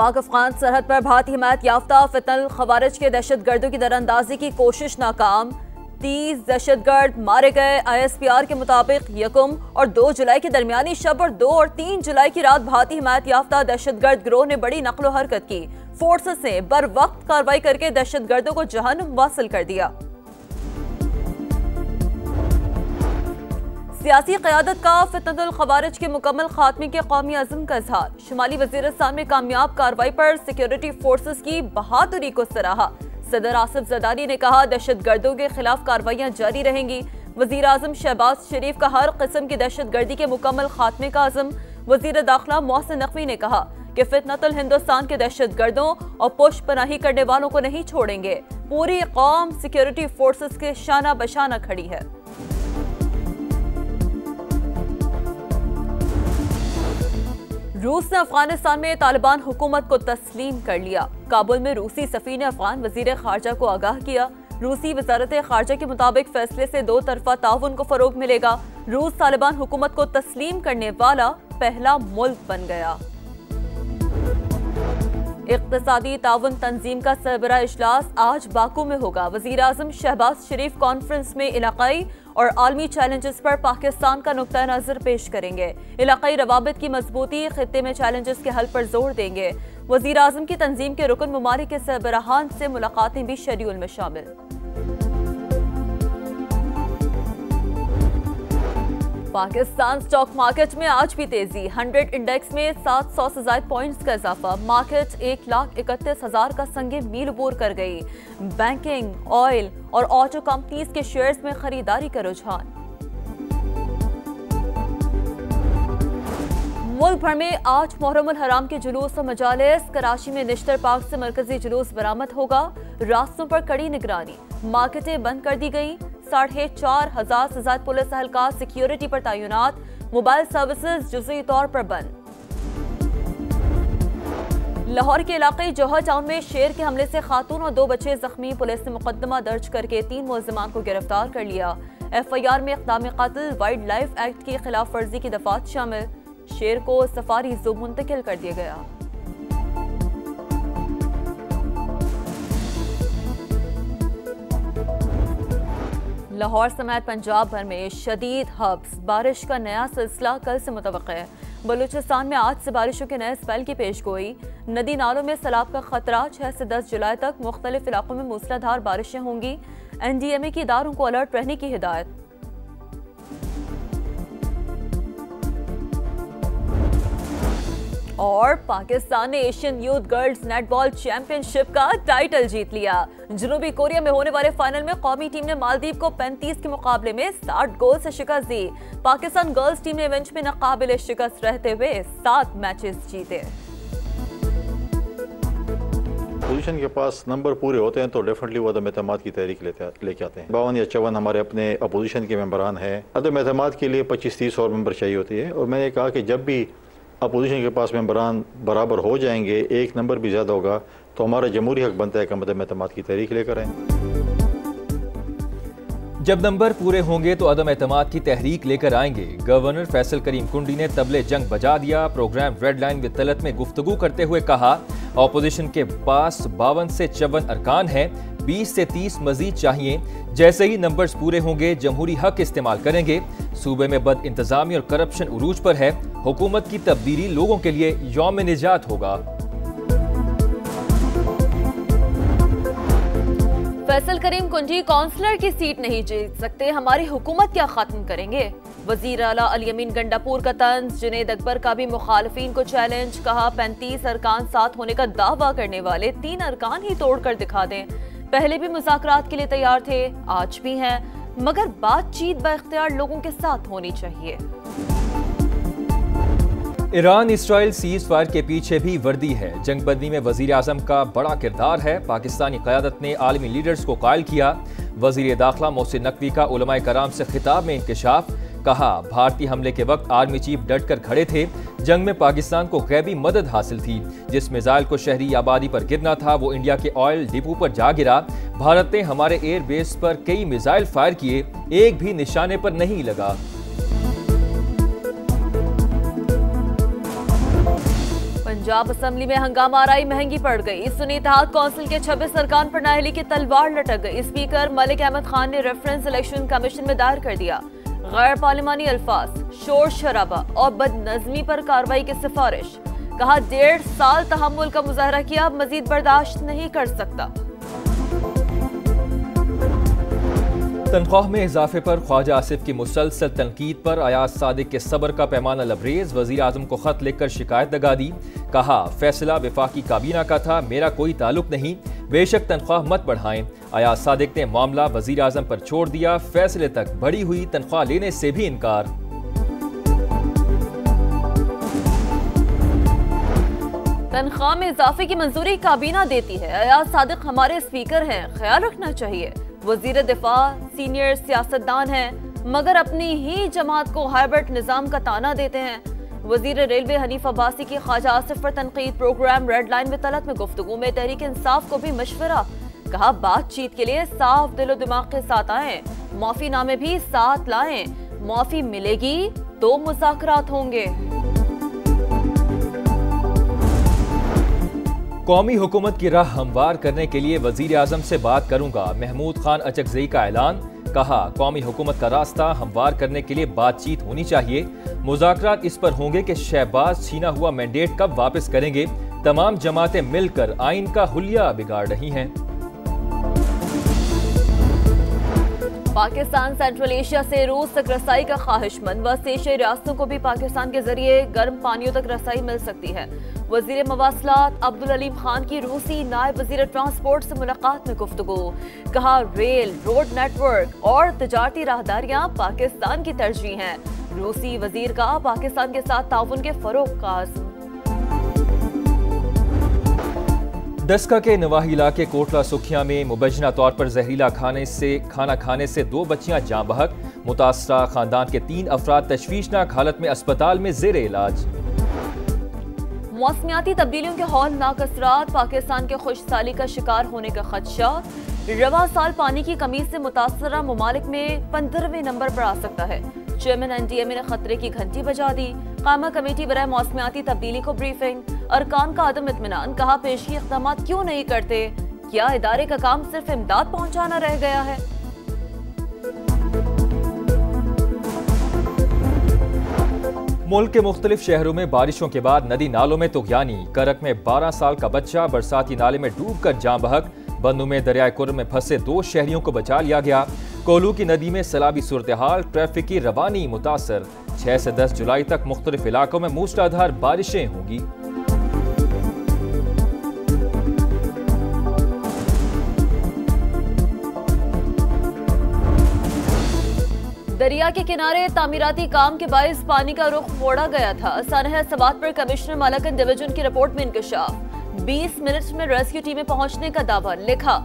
पाक अफगान सरहद पर भारतीय हिमायत याफ्ता फितनल खवारिज के दहशतगर्दों की दरअंदाजी की कोशिश नाकाम। 30 दहशतगर्द मारे गए। ISPR के मुताबिक 1 और 2 जुलाई के दरमियानी शब और 2 और 3 जुलाई की रात भारतीय हिमायत याफ्ता दहशतगर्द गिरोह ने बड़ी नकलो हरकत की। फोर्सेस ने बर वक्त कार्रवाई करके दहशतगर्दों को जहन्नुम वासिल कर दिया। सियासी क़यादत का फितनल खवारिज के मुकम्मल खात्मे के कौमी अज़्म का इजहार। शुमाली वज़ीरिस्तान में कामयाब कार्रवाई पर सिक्योरिटी फोर्सेस की बहादुरी को सराहा। सदर आसिफ ज़रदारी ने कहा दहशतगर्दों के खिलाफ कार्रवाइयां जारी रहेंगी। वज़ीर आज़म शहबाज शरीफ का हर किस्म की दहशतगर्दी के मुकम्मल खात्मे का अज़्म। वज़ीर दाखिला मोहसिन नकवी ने कहा कि फितनतुल हिंदुस्तान के दहशतगर्दों और पुष्ट पनाही करने वालों को नहीं छोड़ेंगे। पूरी कौम सिक्योरिटी फोर्सेस के शाना बशाना खड़ी है। रूस ने अफगानिस्तान में तालिबान हुकूमत को तस्लीम कर लिया। काबुल में रूसी सफीर ने अफगान वजीर खारजा को आगाह किया। रूसी वजारत खारजा के मुताबिक फैसले से 2 तरफा ताउन को फरोग मिलेगा। रूस तालिबान हुकूमत को तस्लीम करने वाला पहला मुल्क बन गया। इक़्तिसादी ताउन तंजीम का सरबराह इजलास आज बाकू में होगा। वज़ीर आज़म शहबाज शरीफ कॉन्फ्रेंस में इलाकाई और आलमी चैलेंजेस पर पाकिस्तान का नुक्ता नज़र पेश करेंगे। इलाकाई रवाबित की मजबूती, खित्ते में चैलेंजेस के हल पर जोर देंगे। वज़ीर आज़म की तंजीम के रुकन ममालिक के सरबराहान से मुलाकातें भी शेड्यूल में शामिल। पाकिस्तान स्टॉक मार्केट में आज भी तेजी। 100 इंडेक्स में 700 से ज्यादा पॉइंट्स का इजाफा। मार्केट 1,31,000 का संगे मील अबूर कर गई। बैंकिंग, ऑयल और ऑटो कंपनीज के शेयर्स में खरीदारी का रुझान। मुल्क भर में आज मुहर्रमुल हराम के जुलूस और मजालिस। कराची में निश्तर पार्क से मरकजी जुलूस बरामद होगा। रास्तों पर कड़ी निगरानी। मार्केटें बंद कर दी गई। 4,500 से ज्यादा पुलिस एहलकार सिक्योरिटी पर तैनात। मोबाइल सर्विसेज जुज़ई तौर पर बंद। लाहौर के इलाके जौहर टाउन में शेर के हमले से खातून और 2 बच्चे जख्मी। पुलिस ने मुकदमा दर्ज करके 3 मुलजिमान को गिरफ्तार कर लिया। FIR में इक़दाम क़त्ल, वाइल्ड लाइफ एक्ट की खिलाफ वर्जी की दफात शामिल। शेर को सफारी ज़ू मुंतकिल कर दिया गया। लाहौर समेत पंजाब भर में शदीद हब्स। बारिश का नया सिलसिला कल से मुतवक्किल है। बलूचिस्तान में आज से बारिशों के नए स्पेल की पेशगोई। नदी नालों में सैलाब का खतरा। 6 से 10 जुलाई तक मुख्तलिफ इलाकों में मूसलाधार बारिशें होंगी। NDMA की इदारों को अलर्ट रहने की हिदायत। और पाकिस्तान ने Asian youth girls netball championship का टाइटल जीत लिया। जनूबी कोरिया में होने वाले फाइनल में कौमी टीम ने मालदीव को 35 के मुकाबले में 60 गोल से शिकस्त दी। पाकिस्तान गर्ल्स टीम ने इवेंट में नाकाबिले शिकस्त रहते हुए 7 मैचेस जीते। पोजीशन के पास नंबर पूरे होते हैं तो डेफिनेटली वो अदम एतमाद की तहरीक लेके आते हैं। 52 या 54 हमारे अपने अपोजिशन के मेंबरान हैं। अदम एतमाद के लिए 25-30 और मेंबर चाहिए होती है। और मैंने कहा कि जब भी अपोजिशन के पास मेंबरान बराबर हो जाएंगे, 1 नंबर भी ज़्यादा होगा, तो हमारा जमहूरी हक बनता है कि अदम एतमाद की तहरीक लेकर आएँ। जब नंबर पूरे होंगे तो अदम एतमाद की तहरीक लेकर आएंगे। गवर्नर फैसल करीम कुंडी ने तबले जंग बजा दिया। Program red line with Talat में गुफ्तगू करते हुए कहा ऑपोजिशन के पास 52 से 54 अरकान हैं, 20 से 30 मजीद चाहिए। जैसे ही नंबर्स पूरे होंगे जमहूरी हक इस्तेमाल करेंगे। सूबे में बद इंतजामी और करप्शन उरूज पर है। हुकूमत की तब्दीली लोगों के लिए यौम निजात होगा। फैसल करीम कुंडी काउंसलर की सीट नहीं जीत सकते, हमारी हुकूमत क्या खत्म करेंगे। वजीर आला अली अमीन गंडापुर का तंज। जुनेद अकबर का भी मुखालफीन को चैलेंज। कहा 35 अरकान साथ होने का दावा करने वाले 3 अरकान ही तोड़कर दिखा दें। पहले भी मुज़ाकरात के लिए तैयार थे, आज भी हैं, मगर बातचीत बाइख्तियार लोगों के साथ होनी चाहिए। ईरान इसराइल सीज फायर के पीछे भी वर्दी है। जंगबंदी में वजीर आजम का बड़ा किरदार है। पाकिस्तानी क़यादत ने आलमी लीडर्स को कायल किया। वजीर दाखिला मोहसिन नकवी का उलमाए कराम से खिताब में इंकशाफ। कहा भारतीय हमले के वक्त आर्मी चीफ डट कर खड़े थे। जंग में पाकिस्तान को गैबी मदद हासिल थी। जिस मिसाइल को शहरी आबादी पर गिरना था वो इंडिया के ऑयल डिपो पर जा गिरा। भारत ने हमारे एयर बेस पर कई मिसाइल फायर किए, एक भी निशाने पर नहीं लगा। पंजाब असेंबली में हंगामा आराई महंगी पड़ गई। सुन्नी इत्तेहाद कौंसिल के 26 अरकान पर नाअहली की तलवार लटक गई। स्पीकर मलिक अहमद खान ने रेफरेंस इलेक्शन कमीशन में दायर कर दिया। गैर पार्लिमानी अल्फाज, शोर शराबा और बदनज़मी पर कार्रवाई की सिफारिश। कहा 1.5 साल तहम्मुल का मुजाहरा किया, अब मजीद बर्दाश्त नहीं कर सकता। तनख्वाह में इजाफे पर ख्वाजा आसिफ की मुसलसल तनकीद पर अयाज सादिक के सब्र का पैमाना लबरेज। वजीर आजम को खत लिखकर शिकायत लगा दी। कहा फैसला वफाकी काबीना का था, मेरा कोई ताल्लुक नहीं, बेशक तनख्वाह मत बढ़ाएं। अयाज सादिक ने मामला वजीर आजम पर छोड़ दिया। फैसले तक बढ़ी हुई तनख्वाह लेने से भी इनकार। तनख्वाह में इजाफे की मंजूरी काबीना देती है। अयाज सादिक हमारे स्पीकर हैं, ख्याल रखना चाहिए। वजीर दिफा सीनियर सियासतदान हैं, मगर अपनी ही जमात को हाइब्रिड निजाम का ताना देते हैं। वजीर रेलवे हनीफ अब्बासी की ख्वाजा आसिफ पर तनकीद। प्रोग्राम रेड लाइन में तलत में गुफ्तगू में तहरीक इंसाफ को भी मशवरा। कहा बातचीत के लिए साफ दिलो दिमाग के साथ आएं, माफी नामे भी साथ लाएं। माफी मिलेगी तो मुज़ाकरात होंगे। कौमी हुकूमत की राह हमवार करने के लिए वजीर आजम से बात करूंगा। महमूद खान अचकजई का ऐलान। कहा कौमी हुकूमत का रास्ता हमवार करने के लिए बातचीत होनी चाहिए। मुज़ाकरात इस पर होंगे कि शहबाज छीना हुआ मैंडेट कब वापस करेंगे। तमाम जमातें मिलकर आइन का हुलिया बिगाड़ रही हैं। पाकिस्तान सेंट्रल एशिया से रूस तक रसाई का ख्वाहिशमंद। वेस्ट एशियाई रियासतों को भी पाकिस्तान के जरिए गर्म पानियों तक रसाई मिल सकती है। वजीर मवासलात अब्दुल अलीम खान की रूसी नायब वजीर ट्रांसपोर्ट से मुलाकात में गुफ्तगू। कहा रेल, रोड नेटवर्क और तजारती राहदारियां पाकिस्तान की तरजीह हैं। रूसी वजीर का पाकिस्तान के साथ ताउन के फरोग का आज़म। दस्का के नवाही इलाके कोटला सुखिया में मुबैना तौर पर जहरीला खाना खाने से 2 बच्चियां जाँ बहक। मुतासरा खानदान के 3 अफराद तशवीशनाक हालत में अस्पताल में जेर इलाज। मौसमियाती तब्दीलियों के हौलनाक असरात, पाकिस्तान के खुशहाली का शिकार होने का खदशा। रवा साल पानी की कमी से मुतासरा ममालिक में 15वें नंबर पर आ सकता है। चेयरमैन NDMA ने खतरे की घंटी बजा दी। कामा कमेटी बराए मौसमियाती तब्दीली को ब्रीफिंग। अरकान का अदम इत्मीनान। कहा पेशी इक़दाम क्यों नहीं करते, क्या इदारे का काम सिर्फ इमदाद पहुंचाना रह गया है। मुल्क के मुख्तलिफ शहरों में बारिशों के बाद नदी नालों में तुग़यानी। करक में 12 साल का बच्चा बरसाती नाले में डूब कर जाँ बहक। बन्नू में दरियाए कुर्म में फंसे 2 शहरियों को बचा लिया गया। कोलू की नदी में सैलाबी सूरत हाल, ट्रैफिक की रवानी मुतासर। 6 से 10 जुलाई तक मुख्तलिफ इलाकों में मूसलाधार बारिशें होंगी। दरिया के किनारे तामीराती काम के बाइस पानी का रुख मोड़ा गया था। सानहा सवात पर कमिश्नर मालाकन डिवीजन की रिपोर्ट में इंकशाफ। 20 मिनट में रेस्क्यू टीमें पहुंचने का दावा। लिखा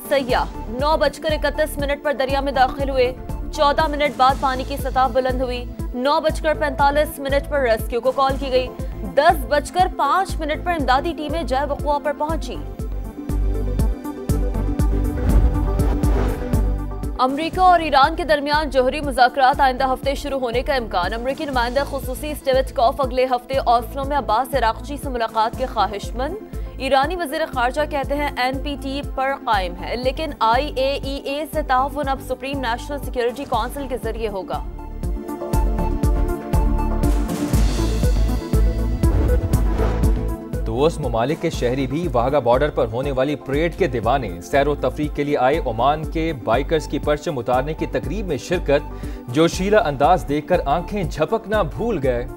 सयाह 9:31 पर दरिया में दाखिल हुए। 14 मिनट बाद पानी की सतह बुलंद हुई। 9:45 पर रेस्क्यू को कॉल की गई। 10:05 पर इमदादी टीमें जय वक़ुआ पर पहुंची। अमरीका और ईरान के दरमियान जौहरी मुज़ाकरात आइंदा हफ्ते शुरू होने का इम्कान। अमरीकी नुमाइंदा खुसूसी स्टेविटकॉफ अगले हफ्ते ऑस्लो में अब्बास इराक़ची से मुलाकात के ख्वाहिशमंद। ईरानी वज़ीर ख़ारजा कहते हैं NPT पर कायम है, लेकिन IAEA से ताउन अब सुप्रीम नेशनल सिक्योरिटी काउंसिल के जरिए होगा। दोस्त ममालिक के शहरी भी वाघा बॉर्डर पर होने वाली परेड के दीवाने। सैरो तफरीह के लिए आए ओमान के बाइकर्स की परचम उतारने की तकरीब में शिरकत। जोशीला अंदाज देखकर आंखें झपकना भूल गए।